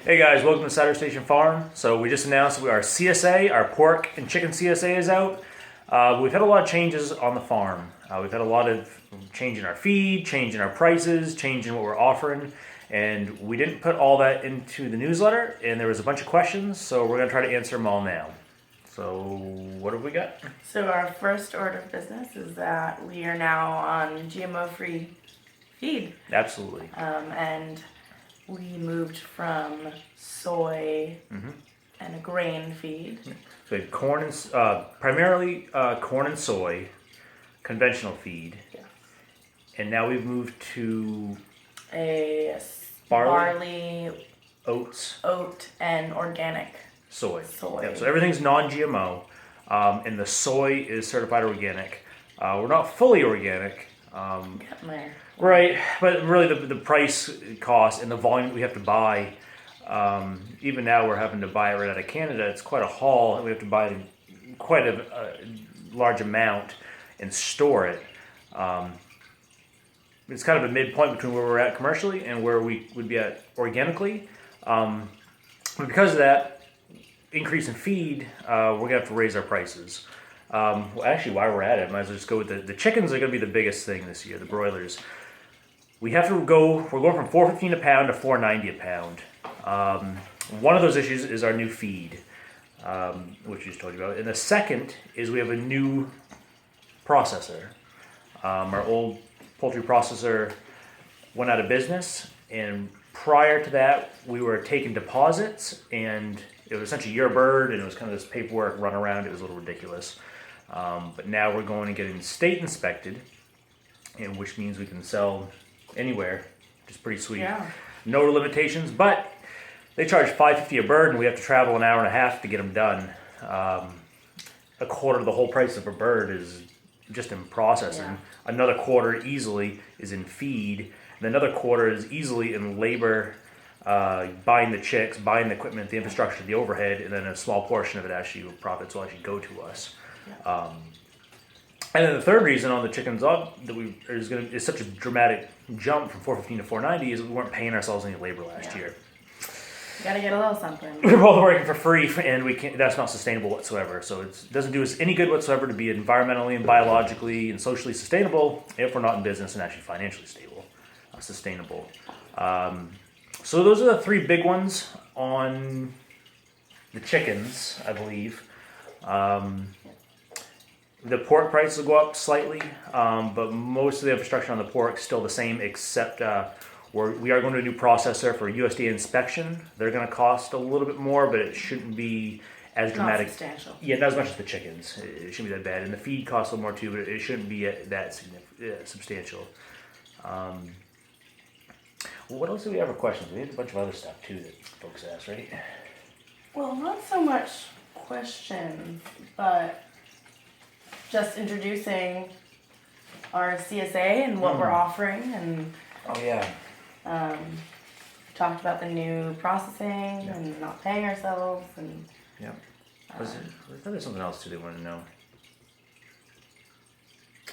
Hey guys, welcome to Souder Station Farm. So we just announced our CSA, our pork and chicken CSA is out. We've had a lot of changes on the farm. We've had a lot of change in our feed, change in our prices, change in what we're offering, and we didn't put all that into the newsletter, and there was a bunch of questions, so we're gonna try to answer them all now. So what have we got? So our first order of business is that we are now on GMO-free feed, Absolutely. and we moved from soy and a grain feed. So we had corn and primarily corn and soy, conventional feed, Yes. and now we've moved to A Barley. barley, oats, oat, and organic. soy. Soy. Yeah, so everything's non-GMO, and the soy is certified organic. We're not fully organic, Getting there. right? But really, the price cost and the volume we have to buy. Even now, we're having to buy it right out of Canada. It's quite a haul, and we have to buy quite a large amount and store it. It's kind of a midpoint between where we're at commercially and where we would be at organically. But because of that increase in feed, we're gonna have to raise our prices. Well, actually, while we're at it, might as well just go with the chickens are gonna be the biggest thing this year. The broilers. We have to go. We're going from $4.15 a pound to $4.90 a pound. One of those issues is our new feed, which I just told you about, and the second is we have a new processor. Our old poultry processor went out of business, and prior to that, we were taking deposits, and it was essentially your bird, and it was kind of this paperwork run around. It was a little ridiculous. But now we're going and getting state inspected, and which means we can sell anywhere, which is pretty sweet. Yeah. No limitations, but they charge $5.50 a bird, and we have to travel an hour and a half to get them done. A quarter of the whole price of a bird is just in processing. Yeah. Another quarter easily is in feed, and another quarter is easily in labor, buying the chicks, buying the equipment, the infrastructure, the overhead, and then a small portion of it actually profits will actually go to us. Yeah. And then the third reason on the chickens up that is such a dramatic jump from $4.15 to $4.90 is we weren't paying ourselves any labor last year. You gotta get a little something. We're both working for free, and we can't. That's not sustainable whatsoever. So it doesn't do us any good whatsoever to be environmentally and biologically and socially sustainable if we're not in business and actually financially sustainable. So those are the three big ones on the chickens, I believe. The pork price will go up slightly, but most of the infrastructure on the pork is still the same, except we are going to a new processor for USDA inspection. They're going to cost a little bit more, but it shouldn't be as dramatic. Not substantial. Yeah, not as much as the chickens. It shouldn't be that bad. And the feed costs a little more too, but it shouldn't be that substantial. Well, what else do we have for questions? We had a bunch of other stuff too that folks asked, right? Well, not so much questions, but just introducing our CSA and what we're offering, and Oh yeah. talked about the new processing and not paying ourselves, and Yeah. I thought there's something else too they wanted to know.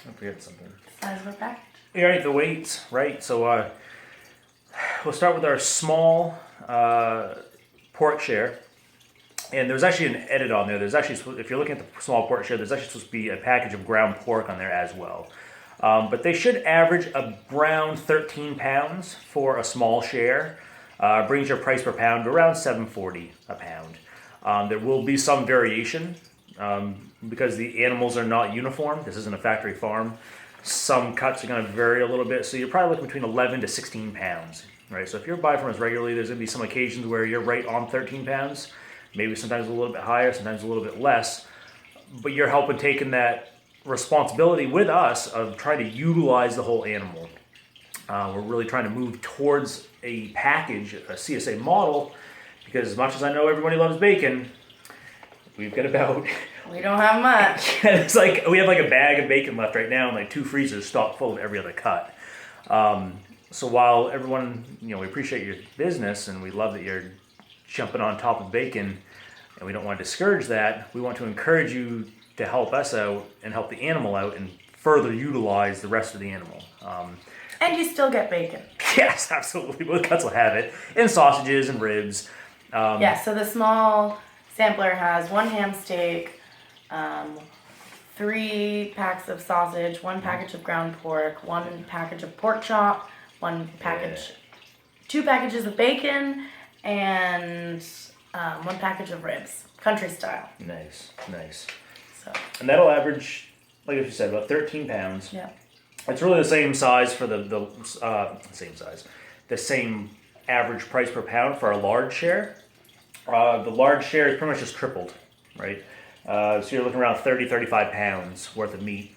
I forget something. size of our package. Yeah, right, the weights, right? So we'll start with our small pork share. And there's actually an edit on there. There's actually, if you're looking at the small pork share, there's actually supposed to be a package of ground pork on there as well. But they should average around 13 pounds for a small share. Brings your price per pound to around $7.40 a pound. There will be some variation because the animals are not uniform. This isn't a factory farm. Some cuts are going to vary a little bit, so you're probably looking between 11 to 16 pounds, right? So if you're buying from us regularly, there's going to be some occasions where you're right on 13 pounds. Maybe sometimes a little bit higher, sometimes a little bit less, but you're helping taking that responsibility with us of trying to utilize the whole animal. We're really trying to move towards a package, a CSA model, because as much as I know everybody loves bacon, we've got about... We don't have much. It's like we have like a bag of bacon left right now and like 2 freezers stocked full of every other cut. So while everyone, we appreciate your business and we love that you're jumping on top of bacon, and we don't want to discourage that. We want to encourage you to help us out and help the animal out and further utilize the rest of the animal. And you still get bacon. Yes, absolutely. Both cuts will have it. And sausages and ribs. Yeah, so the small sampler has 1 ham steak, 3 packs of sausage, 1 package of ground pork, 1 package of pork chop, 1 package, 2 packages of bacon, and 1 package of ribs, country style. Nice. So And that'll average, like you said, about 13 pounds. yeah, It's really the same size for the same average price per pound for a large share. The large share is pretty much just tripled, right? So you're looking around 30, 35 pounds worth of meat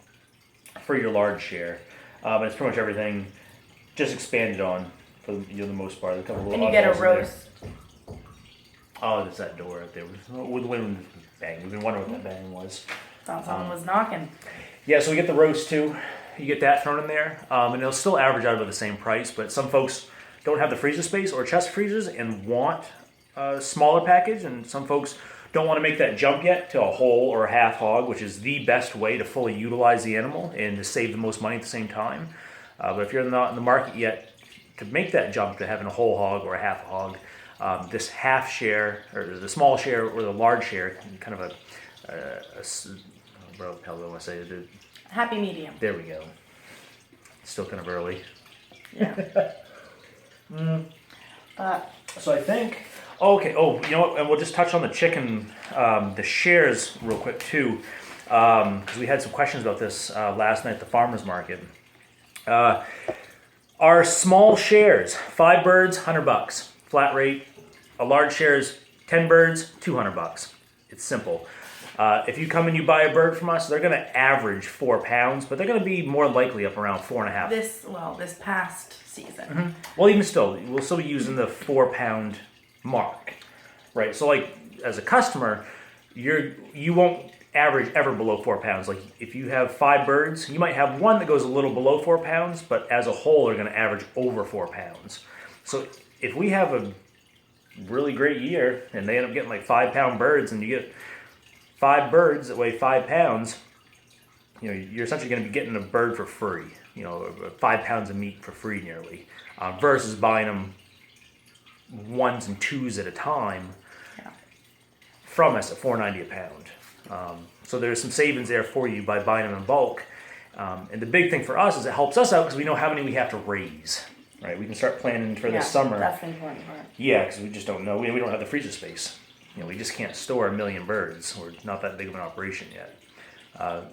for your large share. And it's pretty much everything just expanded on for the most part. A couple and you little get a oddballs in there. roast. Oh, there's that door up there with the wind bang. We've been wondering what that bang was. Thought someone was knocking. Yeah, so we get the roast too. You get that thrown in there, and it'll still average out about the same price. But some folks don't have the freezer space or chest freezers and want a smaller package, and some folks don't want to make that jump yet to a whole or a half hog, which is the best way to fully utilize the animal and to save the most money at the same time. But if you're not in the market yet to make that jump to having a whole hog or a half hog, this half share or the small share or the large share, kind of what do I want to say? Happy medium. There we go. Still kind of early. Yeah. But So I think. Okay. Oh, you know what? And we'll just touch on the chicken, the shares real quick too, because we had some questions about this last night at the farmers market. Our small shares, 5 birds, $100, flat rate. A large share is 10 birds, $200. It's simple. If you come and you buy a bird from us, they're going to average 4 pounds, but they're going to be more likely up around 4.5. this past season. Mm-hmm. Well, even still, we'll still be using the 4 pound mark, right? So, like as a customer, you won't average ever below 4 pounds. Like if you have 5 birds, you might have one that goes a little below 4 pounds, but as a whole, they're going to average over 4 pounds. So if we have a really great year and they end up getting like 5 pound birds, and you get 5 birds that weigh 5 pounds, you're essentially going to be getting a bird for free. 5 pounds of meat for free nearly, versus buying them 1s and 2s at a time from us at $4.90 a pound. So there's some savings there for you by buying them in bulk. And the big thing for us is it helps us out because we know how many we have to raise. Right, we can start planning for this summer. That's the important part. Yeah, because we just don't know. We don't have the freezer space. We just can't store 1 million birds. We're not that big of an operation yet.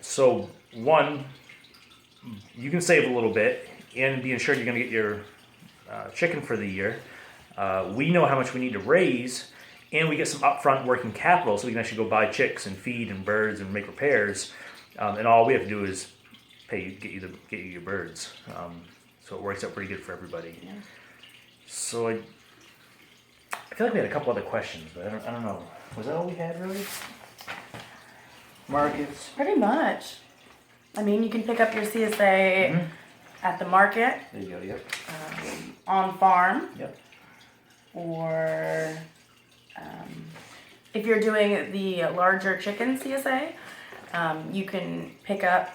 So one, you can save a little bit and be ensured you're going to get your chicken for the year. We know how much we need to raise, and we get some upfront working capital, so we can actually go buy chicks and feed and birds and make repairs. And all we have to do is get you your birds. So it works out pretty good for everybody. Yeah. So I feel like we had a couple other questions, but I don't know. Was that all we had really? Markets. Pretty much. I mean, you can pick up your CSA at the market. There you go. Yep. On farm. Yep. Or if you're doing the larger chicken CSA, you can pick up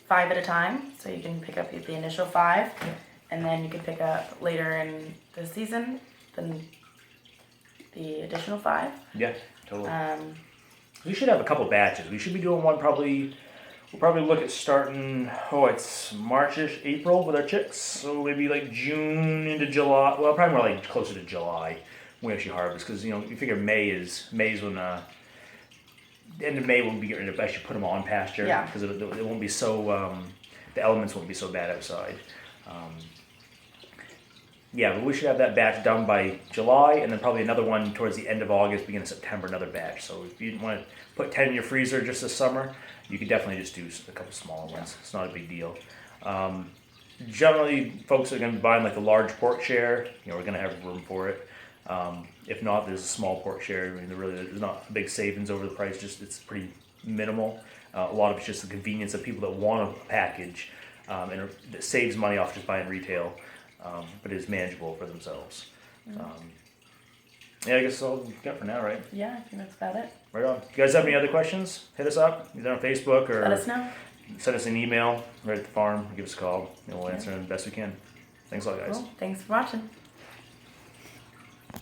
5 at a time. So you can pick up the initial 5, and then you can pick up later in the season the additional 5. Yeah, totally. We should have a couple batches. We should be doing one probably. We'll probably look at starting. It's Marchish, April with our chicks. So maybe like June into July. Well, probably more like closer to July when we actually harvest, because you figure May is when the end of May we'll be getting ready to actually put them on pasture. Yeah. Because it won't be so the elements won't be so bad outside. Yeah, but we should have that batch done by July, and then probably another one towards the end of August, beginning of September, another batch. So if you want to put 10 in your freezer just this summer, you could definitely just do a couple smaller ones. It's not a big deal. Generally, folks are going to be buying like the large pork share. We're going to have room for it. If not, there's a small pork share. I mean, there's not big savings over the price. Just it's pretty minimal. A lot of it's just the convenience of people that want a package, and it saves money off just buying retail. But it is manageable for themselves. Yeah, I guess that's all we've got for now, right? Yeah, I think that's about it. Right on. If you guys have any other questions, hit us up, either on Facebook or Let us know. send us an email right at the farm, give us a call, and we'll answer them the best we can. Thanks a lot, guys. Cool. Thanks for watching.